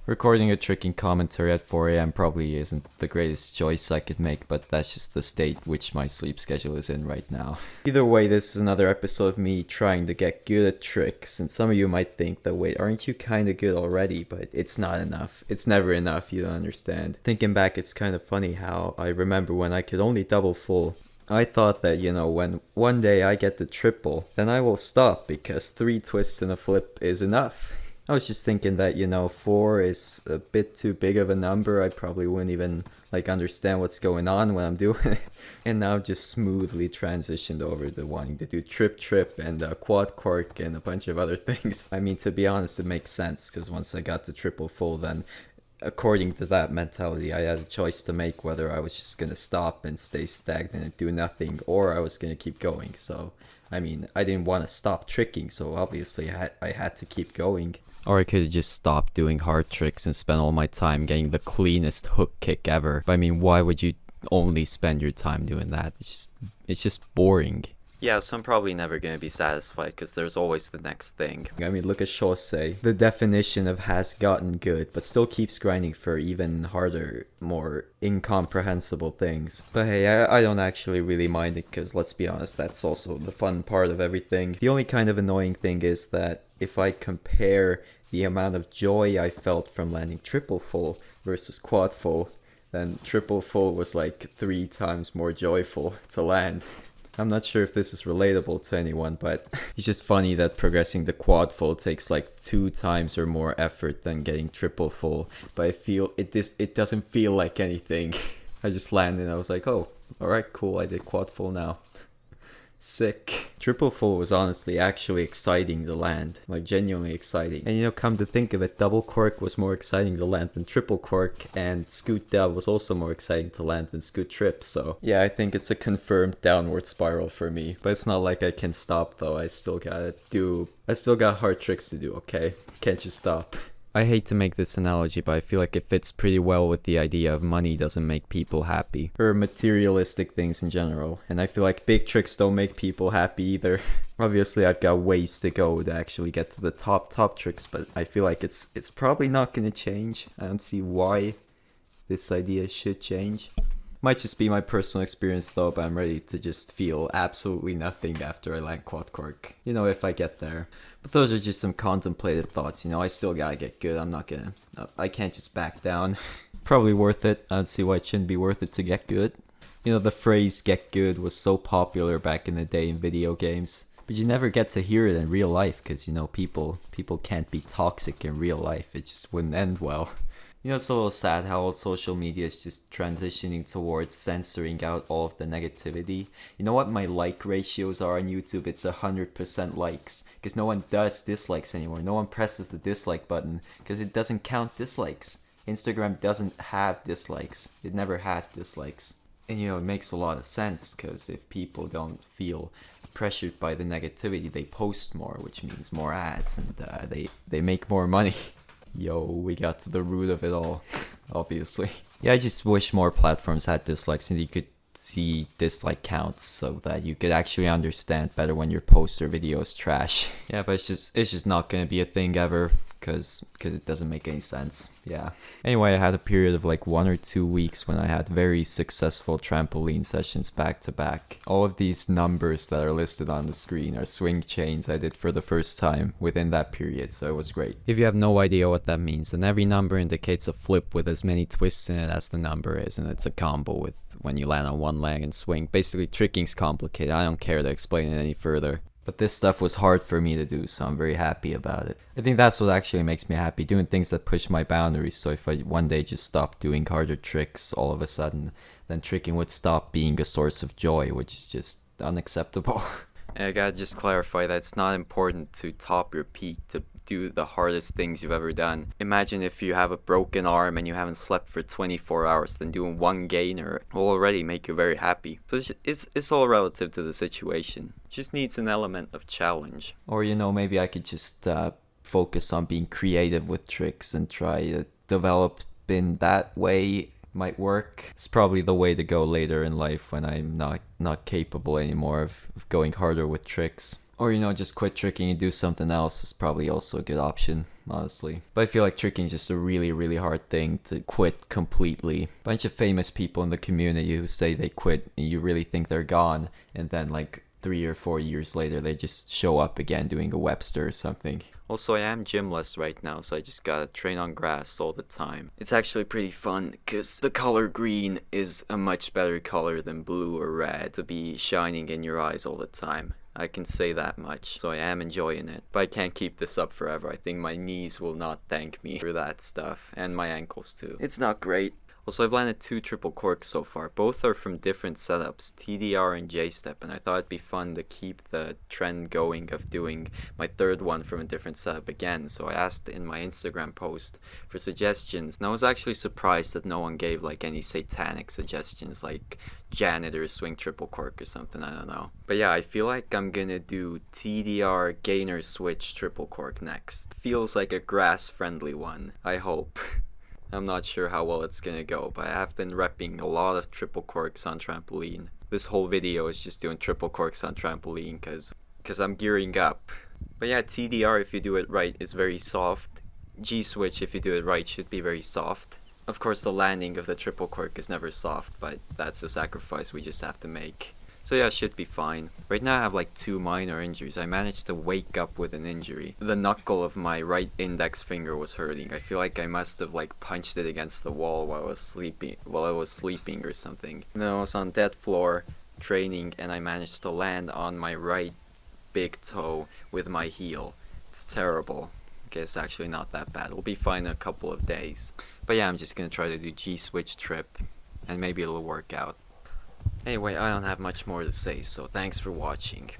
Recording a tricking commentary at 4 a.m. probably isn't the greatest choice I could make, but that's just the state which my sleep schedule is in right now. Either way, this is another episode of me trying to get good at tricks, and some of you might think that, wait, aren't you kinda good already? But it's not enough. It's never enough, you don't understand. Thinking back, it's kind of funny how I remember when I could only double full. I thought that, when one day I get the triple, then I will stop because 3 twists and a flip is enough. I was just thinking that, 4 is a bit too big of a number. I probably wouldn't even, understand what's going on when I'm doing it. And now I've just smoothly transitioned over to wanting to do trip, and quad cork and a bunch of other things. I mean, to be honest, it makes sense, because once I got the triple full, then according to that mentality, I had a choice to make whether I was just gonna stop and stay stagnant and do nothing, or I was gonna keep going. So, I mean, I didn't want to stop tricking, so obviously I had to keep going. Or I could have just stopped doing hard tricks and spent all my time getting the cleanest hook kick ever. But I mean, why would you only spend your time doing that? It's just boring. Yeah, so I'm probably never going to be satisfied because there's always the next thing. I mean, look at Shosei. The definition of has gotten good, but still keeps grinding for even harder, more incomprehensible things. But hey, I don't actually really mind it, because let's be honest, that's also the fun part of everything. The only kind of annoying thing is that if I compare the amount of joy I felt from landing triple full versus quad full, then triple full was like 3 times more joyful to land. I'm not sure if this is relatable to anyone, but it's just funny that progressing the quad full takes like 2 times or more effort than getting triple full. But I feel it doesn't feel like anything. I just landed and I was like, oh, alright, cool, I did quad full now. Sick. Triple full was honestly actually exciting to land, like genuinely exciting. And come to think of it, double cork was more exciting to land than triple cork, and scoot dub was also more exciting to land than scoot trip. So yeah, I think it's a confirmed downward spiral for me. But it's not like I can stop though. I still got hard tricks to do, okay? Can't just stop. I hate to make this analogy, but I feel like it fits pretty well with the idea of money doesn't make people happy. Or materialistic things in general. And I feel like big tricks don't make people happy either. Obviously, I've got ways to go to actually get to the top tricks, but I feel like it's probably not going to change. I don't see why this idea should change. Might just be my personal experience though, but I'm ready to just feel absolutely nothing after I land quad cork. If I get there. But those are just some contemplated thoughts, I still gotta get good. I can't just back down. Probably worth it. I don't see why it shouldn't be worth it to get good. The phrase get good was so popular back in the day in video games. But you never get to hear it in real life because, people can't be toxic in real life. It just wouldn't end well. It's a little sad how all social media is just transitioning towards censoring out all of the negativity. You know what my like ratios are on YouTube? It's 100% likes. Because no one does dislikes anymore. No one presses the dislike button because it doesn't count dislikes. Instagram doesn't have dislikes. It never had dislikes. And it makes a lot of sense, because if people don't feel pressured by the negativity, they post more, which means more ads, and they make more money. Yo, we got to the root of it all, obviously. Yeah, I just wish more platforms had dislikes and you could see dislike counts so that you could actually understand better when your post or video is trash. Yeah, but it's just not gonna be a thing ever, because it doesn't make any sense. Yeah. Anyway, I had a period of like 1 or 2 weeks when I had very successful trampoline sessions back to back. All of these numbers that are listed on the screen are swing chains I did for the first time within that period, so it was great. If you have no idea what that means, then every number indicates a flip with as many twists in it as the number is, and it's a combo with when you land on one leg and swing. Basically, tricking's complicated. I don't care to explain it any further. But this stuff was hard for me to do, so I'm very happy about it. I think that's what actually makes me happy, doing things that push my boundaries. So if I one day just stopped doing harder tricks all of a sudden, then tricking would stop being a source of joy, which is just unacceptable. And I gotta just clarify that it's not important to top your peak, to do the hardest things you've ever done. Imagine if you have a broken arm and you haven't slept for 24 hours, then doing one gainer will already make you very happy. So it's all relative to the situation. It just needs an element of challenge. Or maybe I could just focus on being creative with tricks and try to develop in that way. Might work. It's probably the way to go later in life when I'm not capable anymore of going harder with tricks. Or just quit tricking and do something else is probably also a good option. honestly. But I feel like tricking is just a really hard thing to quit completely. Bunch of famous people in the community who say they quit and you really think they're gone, and then like 3 or 4 years later they just show up again doing a Webster or something. Also, I am gymless right now, so I just gotta train on grass all the time. It's actually pretty fun, because the color green is a much better color than blue or red to be shining in your eyes all the time. I can say that much, so I am enjoying it. But I can't keep this up forever. I think my knees will not thank me for that stuff, and my ankles too. It's not great. Also, I've landed 2 triple corks so far. Both are from different setups, TDR and J-step, and I thought it'd be fun to keep the trend going of doing my 3rd one from a different setup again. So I asked in my Instagram post for suggestions, and I was actually surprised that no one gave like any satanic suggestions, like janitor swing triple cork or something, I don't know. But yeah, I feel like I'm gonna do TDR gainer switch triple cork next. Feels like a grass-friendly one, I hope. I'm not sure how well it's gonna go, but I have been repping a lot of triple corks on trampoline. This whole video is just doing triple corks on trampoline cause I'm gearing up. But yeah, TDR if you do it right is very soft. G-switch if you do it right should be very soft. Of course the landing of the triple cork is never soft, but that's the sacrifice we just have to make. So yeah, should be fine. Right now I have like 2 minor injuries. I managed to wake up with an injury. The knuckle of my right index finger was hurting. I feel like I must have like punched it against the wall while I was sleeping or something. And then I was on that floor training and I managed to land on my right big toe with my heel. It's terrible. Okay, it's actually not that bad. It'll be fine in a couple of days. But yeah, I'm just gonna try to do G-switch trip and maybe it'll work out. Anyway, I don't have much more to say, so thanks for watching.